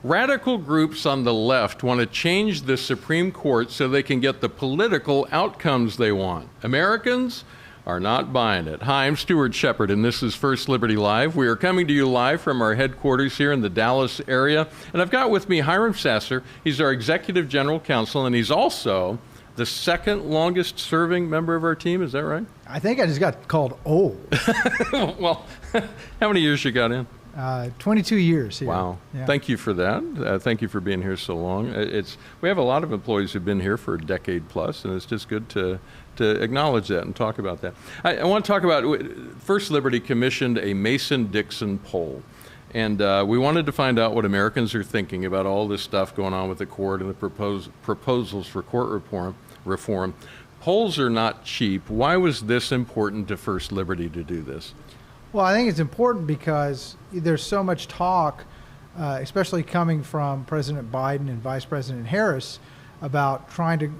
Radical groups on the left want to change the Supreme Court so they can get the political outcomes they want. Americans are not buying it. Hi, I'm Stuart Shepard, and this is First Liberty Live. We are coming to you live from our headquarters here in the Dallas area. And I've got with me Hiram Sasser. He's our Executive General Counsel, and he's also the second longest serving member of our team. Is that right? I think I just got called old. Well, how many years you got in? 22 years here. Wow. Yeah. Thank you for that. Thank you for being here so long. We have a lot of employees who've been here for a decade plus, and it's just good to acknowledge that and talk about that. I want to talk about, First Liberty commissioned a Mason-Dixon poll, and we wanted to find out what Americans are thinking about all this stuff going on with the court and the proposals for court reform. Polls are not cheap. Why was this important to First Liberty to do this? Well, I think it's important because there's so much talk, especially coming from President Biden and Vice President Harris, about trying to,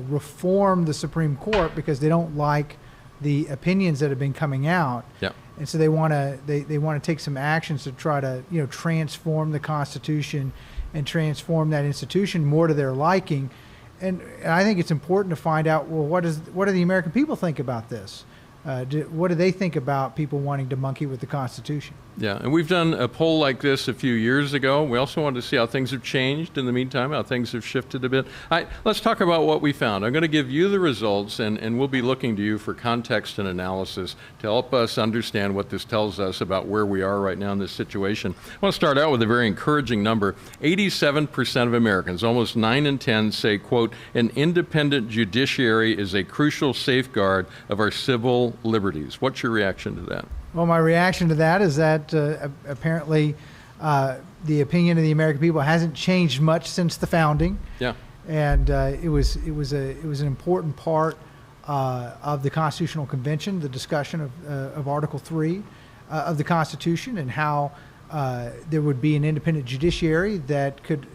reform the Supreme Court because they don't like the opinions that have been coming out. Yeah. And so they want to take some actions to try to, transform the Constitution and transform that institution more to their liking. And I think it's important to find out, well, what do the American people think about this? What do they think about people wanting to monkey with the Constitution? Yeah, and we've done a poll like this a few years ago. We also wanted to see how things have changed in the meantime, how things have shifted a bit. Let's talk about what we found. I'm going to give you the results, and we'll be looking to you for context and analysis to help us understand what this tells us about where we are right now in this situation. I want to start out with a very encouraging number. 87% of Americans, almost 9 in 10, say, quote, an independent judiciary is a crucial safeguard of our civil liberties. What's your reaction to that? Well, my reaction to that is that apparently the opinion of the American people hasn't changed much since the founding. Yeah, and it was an important part of the Constitutional Convention, the discussion of Article 3 of the Constitution, and how there would be an independent judiciary that could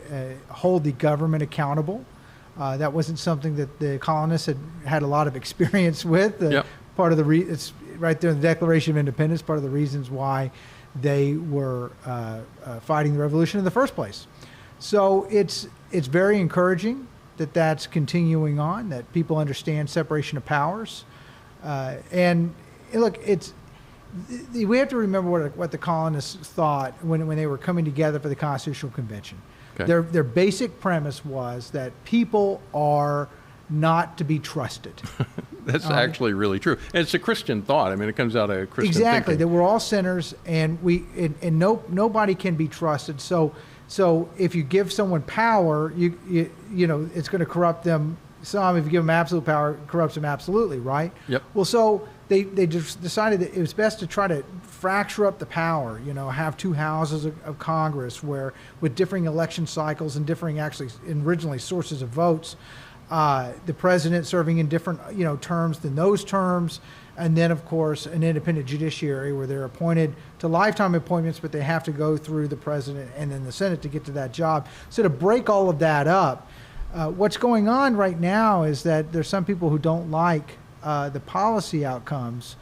hold the government accountable. That wasn't something that the colonists had a lot of experience with. Yep. Part of it's right there in the Declaration of Independence, part of the reasons why they were fighting the revolution in the first place. So it's very encouraging that that's continuing on, that people understand separation of powers. And look, we have to remember what the colonists thought when they were coming together for the Constitutional Convention. Okay. Their basic premise was that people are not to be trusted. That's actually really true. And it's a Christian thought. I mean, it comes out of Christian exactly thinking. That we're all sinners, and nobody can be trusted. So if you give someone power, it's going to corrupt them some. If you give them absolute power, it corrupts them absolutely, right? Yep. Well, so they just decided that it was best to try to fracture up the power. Have two houses of Congress with differing election cycles and differing originally sources of votes. The president serving in different terms than those terms, and then of course an independent judiciary where they're appointed to lifetime appointments, but they have to go through the president and then the Senate to get to that job. So to break all of that up, what's going on right now is that there's some people who don't like the policy outcomes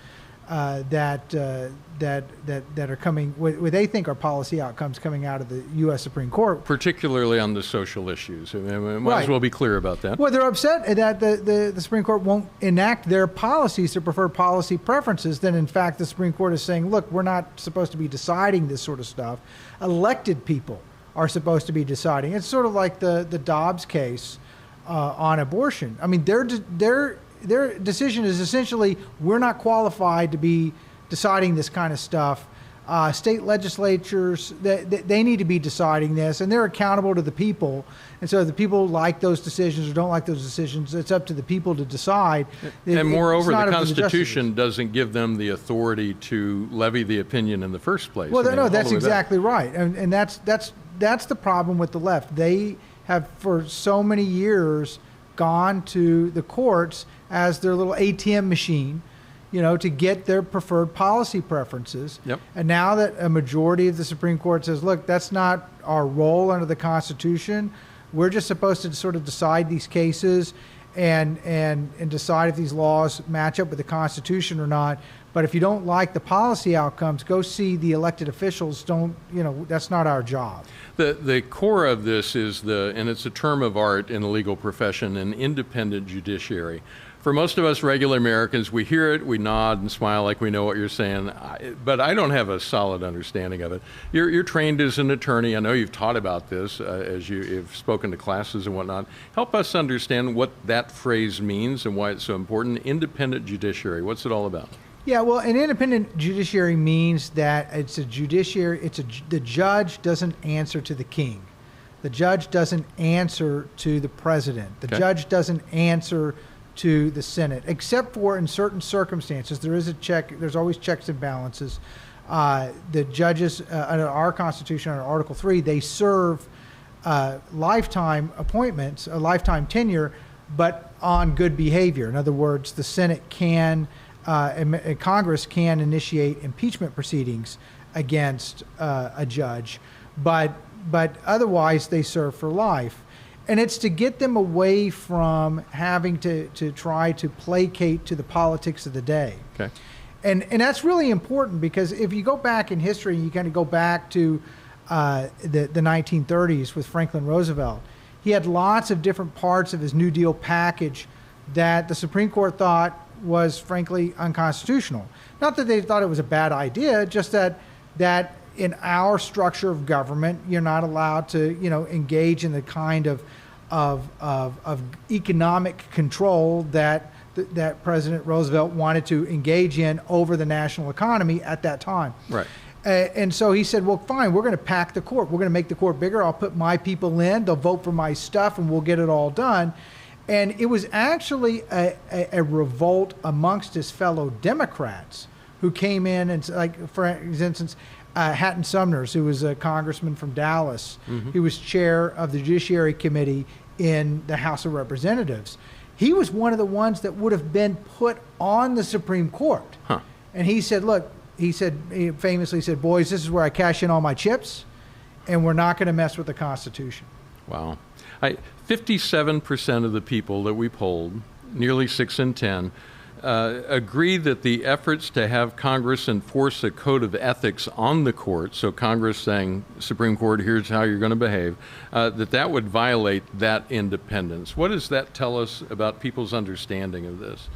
that are coming, what they think are policy outcomes coming out of the U.S. Supreme Court. Particularly on the social issues. I mean, we might as well be clear about that. Well, they're upset that the Supreme Court won't enact their policies to prefer policy preferences. Then, in fact, the Supreme Court is saying, look, we're not supposed to be deciding this sort of stuff. Elected people are supposed to be deciding. It's sort of like the Dobbs case on abortion. I mean, their decision is essentially, we're not qualified to be deciding this kind of stuff. State legislatures, they need to be deciding this, and they're accountable to the people. And so if the people like those decisions or don't like those decisions, it's up to the people to decide. And moreover, the Constitution doesn't give them the authority to levy the opinion in the first place. Well, no, that's exactly right. And that's the problem with the left. They have for so many years gone to the courts as their little ATM machine, to get their preferred policy preferences. Yep. And now that a majority of the Supreme Court says, look, that's not our role under the Constitution. We're just supposed to sort of decide these cases and decide if these laws match up with the Constitution or not. But if you don't like the policy outcomes, go see the elected officials. Don't, that's not our job. The core of this is and it's a term of art in the legal profession, an independent judiciary. For most of us regular Americans, we hear it, we nod and smile like we know what you're saying, but I don't have a solid understanding of it. You're trained as an attorney. I know you've taught about this as you've spoken to classes and whatnot. Help us understand what that phrase means and why it's so important. Independent judiciary, what's it all about? Yeah, well, an independent judiciary means that it's a judiciary, the judge doesn't answer to the king. The judge doesn't answer to the president. The judge doesn't answer to the Senate, except for in certain circumstances. There's always checks and balances. The judges, under our Constitution, under Article 3, they serve lifetime appointments, a lifetime tenure, but on good behavior. In other words, the Senate can, and Congress can initiate impeachment proceedings against a judge, but otherwise they serve for life. And it's to get them away from having to try to placate to the politics of the day. Okay. And that's really important, because if you go back in history, you kind of go back to the 1930s with Franklin Roosevelt. He had lots of different parts of his New Deal package that the Supreme Court thought was frankly unconstitutional. Not that they thought it was a bad idea, just that in our structure of government, you're not allowed to, engage in the kind of economic control that President Roosevelt wanted to engage in over the national economy at that time. Right. And so he said, well, fine, we're going to pack the court. We're going to make the court bigger. I'll put my people in. They'll vote for my stuff, and we'll get it all done. And it was actually a revolt amongst his fellow Democrats who came in and, like, for instance, Hatton Sumner, who was a congressman from Dallas. Mm-hmm. He was chair of the Judiciary Committee in the House of Representatives. He was one of the ones that would have been put on the Supreme Court. Huh. And he said, look, he famously said, boys, this is where I cash in all my chips, and we're not going to mess with the Constitution. Wow. 57% of the people that we polled, nearly 6 in 10, agree that the efforts to have Congress enforce a code of ethics on the court, so Congress saying, Supreme Court, here's how you're going to behave, that would violate that independence. What does that tell us about people's understanding of this?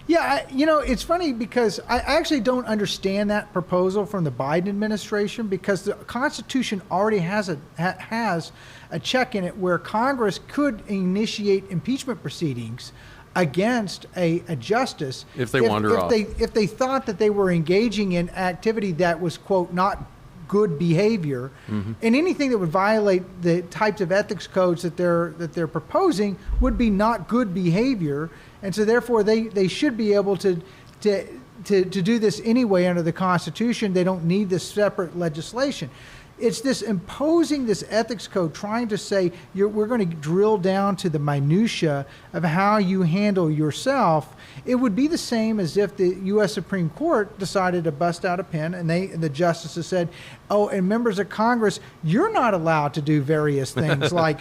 Yeah, it's funny because I actually don't understand that proposal from the Biden administration, because the Constitution already has a check in it where Congress could initiate impeachment proceedings against a justice if they wander off. If they thought that they were engaging in activity that was, quote, not good behavior, mm-hmm. and anything that would violate the types of ethics codes that they're proposing would be not good behavior, and so therefore they should be able to do this anyway under the Constitution. They don't need this separate legislation. It's this imposing this ethics code, trying to say we're going to drill down to the minutia of how you handle yourself. It would be the same as if the U.S. Supreme Court decided to bust out a pen and the justices said, oh, and members of Congress, you're not allowed to do various things like,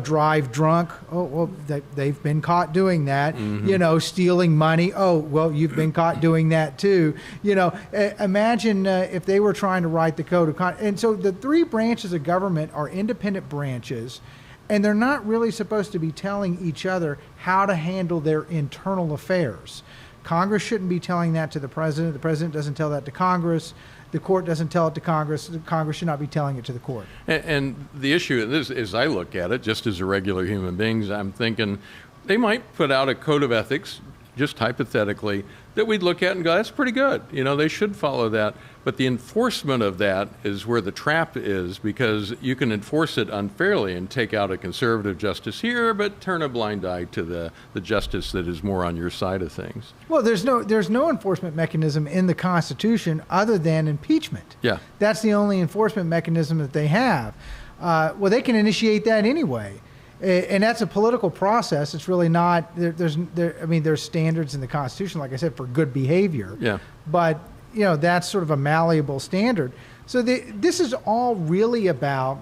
drive drunk. Oh, well, they've been caught doing that. Mm-hmm. Stealing money. Oh, well, you've been caught doing that too. Imagine if they were trying to write the code of conduct. And so the three branches of government are independent branches, and they're not really supposed to be telling each other how to handle their internal affairs. Congress shouldn't be telling that to the president. The president doesn't tell that to Congress. The court doesn't tell it to Congress. Congress should not be telling it to the court. And the issue is, as I look at it, just as a regular human being, I'm thinking they might put out a code of ethics, just hypothetically, that we'd look at and go, that's pretty good. They should follow that. But the enforcement of that is where the trap is, because you can enforce it unfairly and take out a conservative justice here, but turn a blind eye to the justice that is more on your side of things. Well, there's no enforcement mechanism in the Constitution other than impeachment. Yeah. That's the only enforcement mechanism that they have. Well, they can initiate that anyway. And that's a political process. It's really not. There's standards in the Constitution, like I said, for good behavior. Yeah. But that's sort of a malleable standard. So this is all really about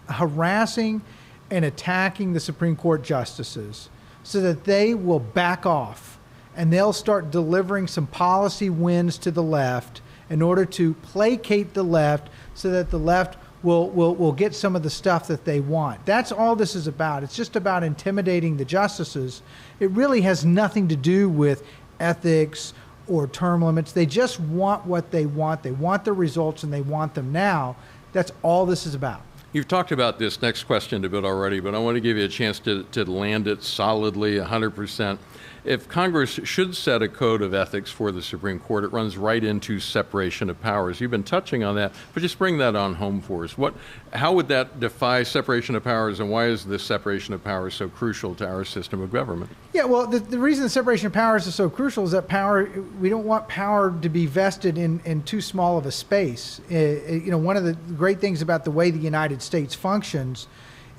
harassing and attacking the Supreme Court justices, so that they will back off and they'll start delivering some policy wins to the left in order to placate the left so that the left will get some of the stuff that they want. That's all this is about. It's just about intimidating the justices. It really has nothing to do with ethics or term limits. They just want what they want. They want the results and they want them now. That's all this is about. You've talked about this next question a bit already, but I want to give you a chance to land it solidly, 100%. If Congress should set a code of ethics for the Supreme Court, it runs right into separation of powers. You've been touching on that, but just bring that on home for us. How would that defy separation of powers, and why is this separation of powers so crucial to our system of government? Yeah, well, the reason the separation of powers is so crucial is that we don't want power to be vested in too small of a space. One of the great things about the way the United States functions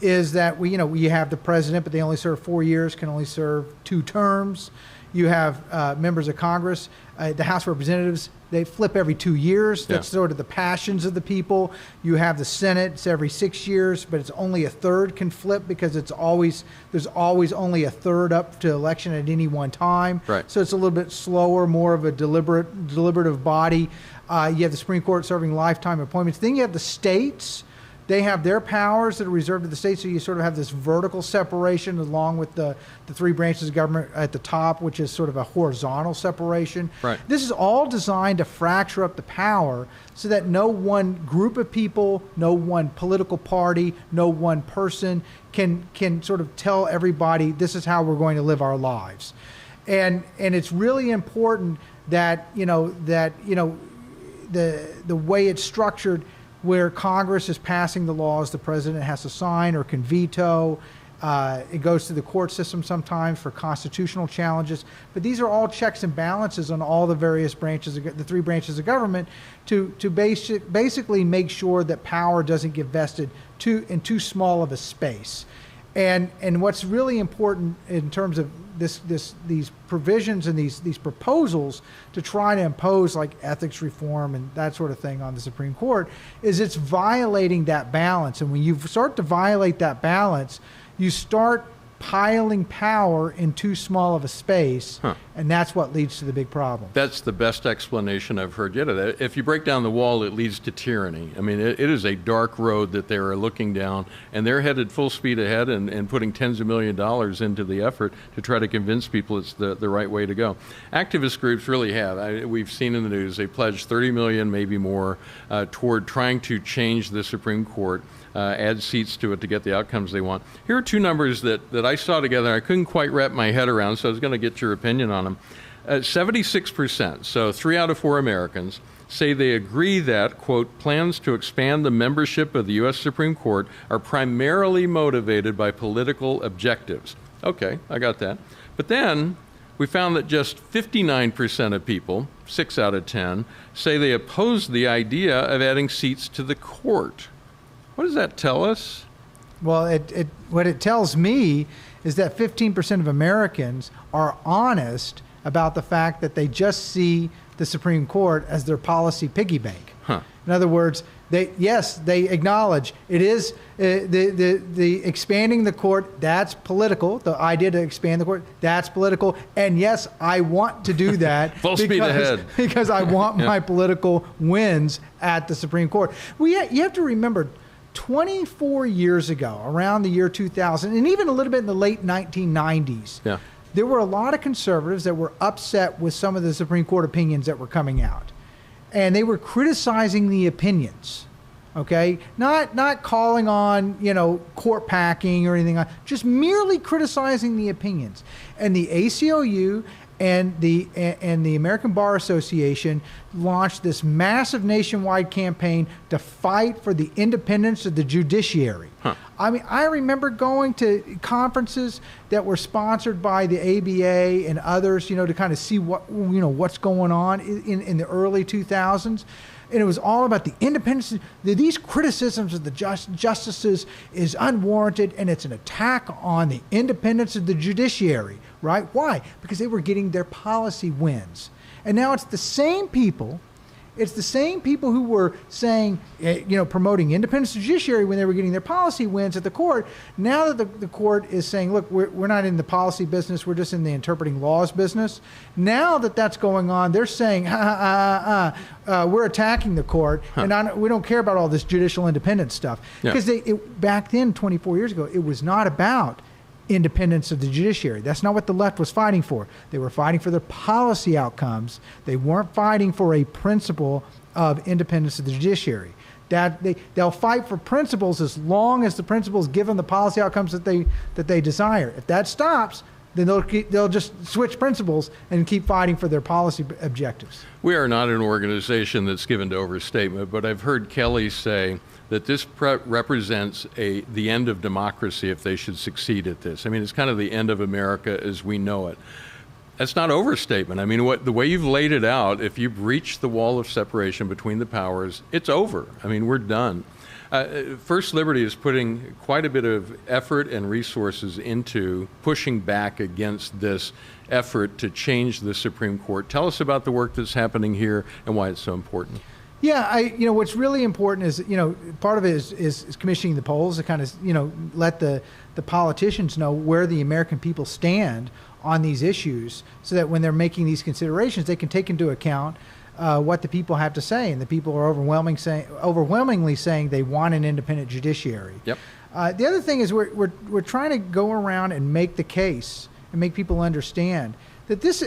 is that we have the president, but they only serve 4 years, can only serve 2 terms. You have members of Congress, the House of Representatives, they flip every 2 years. That's sort of the passions of the people. You have the Senate, it's every 6 years, but it's only a third can flip because there's always only a third up to election at any one time. Right. So it's a little bit slower, more of a deliberative body. You have the Supreme Court serving lifetime appointments. Then you have the states. They have their powers that are reserved to the states, so you sort of have this vertical separation along with the 3 branches of government at the top, which is sort of a horizontal separation. Right. This is all designed to fracture up the power so that no one group of people, no one political party, no one person can sort of tell everybody this is how we're going to live our lives. And it's really important that the way it's structured, where Congress is passing the laws the president has to sign or can veto. It goes to the court system sometimes for constitutional challenges. But these are all checks and balances on all the various branches, the 3 branches of government, to basically make sure that power doesn't get vested in too small of a space. And what's really important in terms of these provisions and these proposals to try to impose like ethics reform and that sort of thing on the Supreme Court is it's violating that balance. And when you start to violate that balance, you start piling power in too small of a space, and that's what leads to the big problem. That's the best explanation I've heard yet of that. If you break down the wall, it leads to tyranny. I mean, it is a dark road that they are looking down, and they're headed full speed ahead and putting tens of $millions into the effort to try to convince people it's the right way to go. Activist groups really have. We've seen in the news, they pledged $30 million, maybe more, toward trying to change the Supreme Court. Add seats to it to get the outcomes they want. Here are 2 numbers that I saw together. I couldn't quite wrap my head around, so I was going to get your opinion on them. 76%, so 3 out of 4 Americans, say they agree that, quote, plans to expand the membership of the U.S. Supreme Court are primarily motivated by political objectives. Okay, I got that. But then we found that just 59% of people, 6 out of 10, say they oppose the idea of adding seats to the court. What does that tell us? Well, what it tells me is that 15% of Americans are honest about the fact that they just see the Supreme Court as their policy piggy bank. In other words, they acknowledge it is the expanding the court, that's political. The idea to expand the court, that's political. And yes, I want to do that Full speed ahead. because I want my political wins at the Supreme Court. You have to remember, 24 years ago, around the year 2000, and even a little bit in the late 1990s, there were a lot of conservatives that were upset with some of the Supreme Court opinions that were coming out. And they were criticizing the opinions, okay? Not calling on, court packing or anything, just merely criticizing the opinions. And the ACLU and the American Bar Association launched this massive nationwide campaign to fight for the independence of the judiciary. I mean, I remember going to conferences that were sponsored by the ABA and others, to kind of see what's going on in the early 2000s. And it was all about the independence. These criticisms of the justices is unwarranted, and it's an attack on the independence of the judiciary, right? Why? Because they were getting their policy wins. And now it's the same people It's the same people who were saying, promoting independence of judiciary when they were getting their policy wins at the court. Now that the court is saying, look, we're not in the policy business, we're just in the interpreting laws business. Now that that's going on, they're saying, we're attacking the court, and we don't care about all this judicial independence stuff. Because back then, 24 years ago, it was not about independence of the judiciary. That's not what the left was fighting for. They were fighting for their policy outcomes. They weren't fighting for a principle of independence of the judiciary. That they'll fight for principles as long as the principles give them the policy outcomes that they desire. If that stops, then they'll just switch principles and keep fighting for their policy objectives. We are not an organization that's given to overstatement, but I've heard Kelly say that this represents the end of democracy if they should succeed at this. I mean, it's kind of the end of America as we know it. That's not overstatement. I mean, the way you've laid it out, if you've reached the wall of separation between the powers, it's over. I mean, we're done. First Liberty is putting quite a bit of effort and resources into pushing back against this effort to change the Supreme Court. Tell us about the work that's happening here and why it's so important. Yeah, what's really important is, part of it is commissioning the polls to kind of, let the politicians know where the American people stand on these issues so that when they're making these considerations, they can take into account what the people have to say. And the people are overwhelmingly saying they want an independent judiciary. Yep. The other thing is we're trying to go around and make the case and make people understand that this,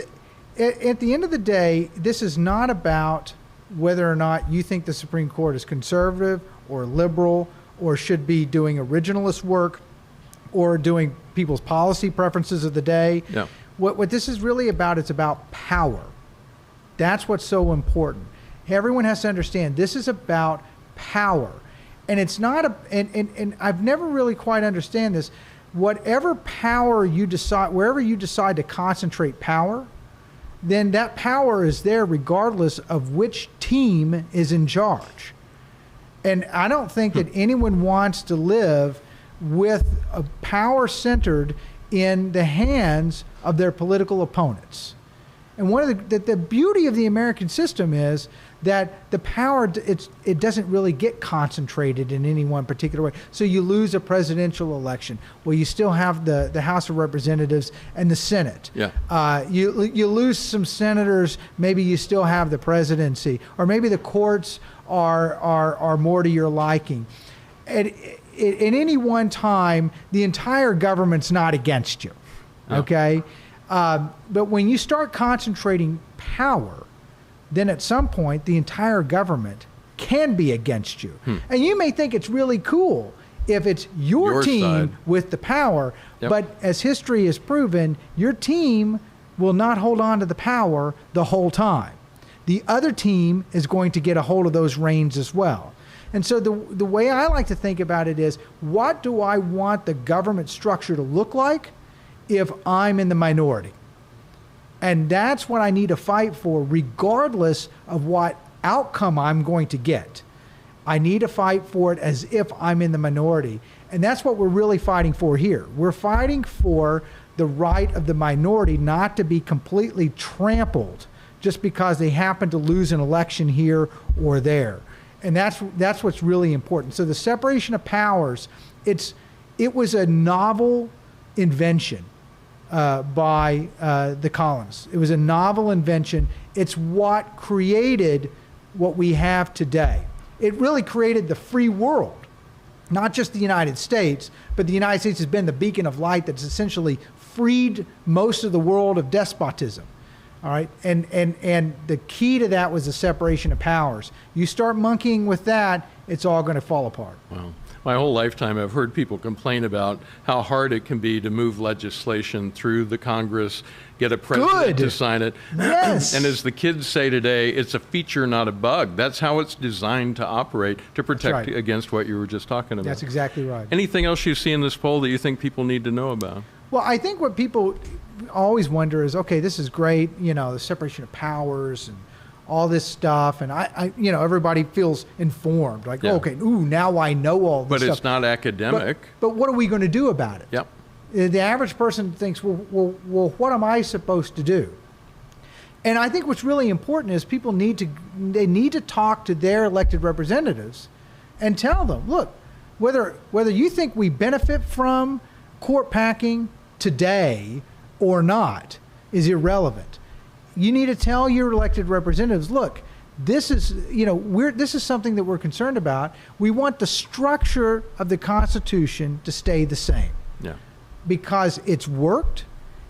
at the end of the day, this is not about whether or not you think the Supreme Court is conservative or liberal or should be doing originalist work or doing people's policy preferences of the day. Yeah. What this is really about, it's about power. That's what's so important. Everyone has to understand this is about power. And it's not and I've never really quite understand this. Whatever power you decide, wherever you decide to concentrate power, then that power is there regardless of which team is in charge. And I don't think that anyone wants to live with a power centered in the hands of their political opponents. And one of the beauty of the American system is that the power, it doesn't really get concentrated in any one particular way. So you lose a presidential election. Well, you still have the House of Representatives and the Senate. Yeah. You lose some senators, maybe you still have the presidency. Or maybe the courts are more to your liking. At any one time, the entire government's not against you. Yeah. Okay? But when you start concentrating power, then at some point the entire government can be against you. And you may think it's really cool if it's your team side with the power, Yep. but as history has proven, your team will not hold on to the power the whole time. The other team is going to get a hold of those reins as well. And so the way I like to think about it is, what do I want the government structure to look like if I'm in the minority? And that's what I need to fight for, regardless of what outcome I'm going to get. I need to fight for it as if I'm in the minority. And that's what we're really fighting for here. We're fighting for the right of the minority not to be completely trampled just because they happen to lose an election here or there. And that's what's really important. So the separation of powers, it was a novel invention by the colonists. It was a novel invention. It's what created what we have today. It really created the free world, not just the United States, but the United States has been the beacon of light that's essentially freed most of the world of despotism. All right, and the key to that was the separation of powers. You start monkeying with that, it's all going to fall apart. Wow. My whole lifetime, I've heard people complain about how hard it can be to move legislation through the Congress, get a president to sign it. Yes. And as the kids say today, it's a feature, not a bug. That's how it's designed to operate, to protect against what you were just talking about. That's exactly right. Anything else you see in this poll that you think people need to know about? Well, I think what people always wonder is, okay, this is great, the separation of powers and all this stuff, and I everybody feels informed, like, Yeah. okay, now I know all this But stuff. it's not academic. But what are we going to do about it? Yep. The average person thinks, well, what am I supposed to do? And I think what's really important is people need to talk to their elected representatives and tell them, look, whether you think we benefit from court packing today or not is irrelevant. You need to tell your elected representatives, look, this is something that we're concerned about. We want the structure of the Constitution to stay the same. Yeah. Because it's worked,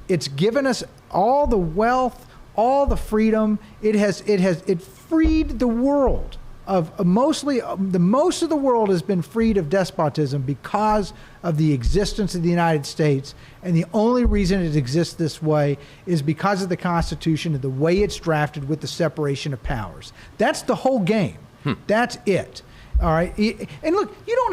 it's given us all the wealth, all the freedom. It freed the world of most of the world has been freed of despotism because of the existence of the United States. And the only reason it exists this way is because of the Constitution and the way it's drafted with the separation of powers. That's the whole game. That's it. All right. And look, you don't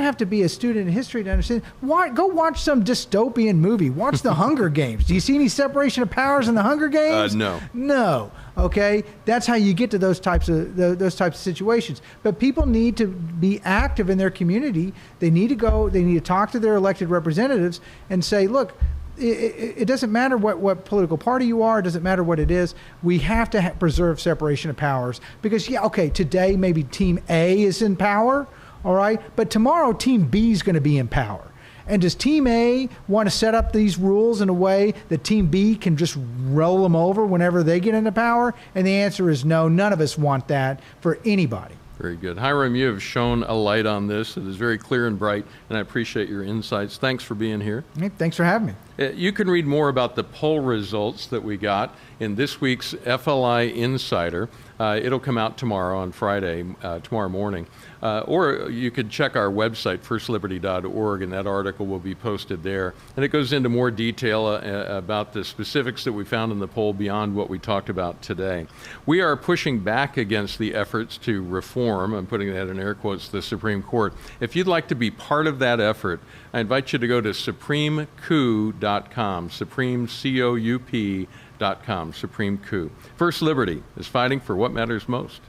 have to be a student in history to understand. Go watch some dystopian movie. Watch the Hunger Games. Do you see any separation of powers in the Hunger Games? No. No. Okay. That's how you get to those types of situations. But people need to be active in their community. They need to talk to their elected representatives and say, look, it doesn't matter what political party you are. It doesn't matter what it is. We have to preserve separation of powers because, today maybe Team A is in power, all right? But tomorrow Team B is going to be in power. And does Team A want to set up these rules in a way that Team B can just roll them over whenever they get into power? And the answer is no. None of us want that for anybody. Very good. Hiram, you have shown a light on this. It is very clear and bright, and I appreciate your insights. Thanks for being here. Hey, thanks for having me. You can read more about the poll results that we got in this week's FLI Insider. It'll come out tomorrow on Friday, tomorrow morning. Or you could check our website, firstliberty.org, and that article will be posted there. And it goes into more detail about the specifics that we found in the poll beyond what we talked about today. We are pushing back against the efforts to reform, I'm putting that in air quotes, the Supreme Court. If you'd like to be part of that effort, I invite you to go to supremecoup.com, supremecoup.com, Supreme Coup. First Liberty is fighting for what matters most.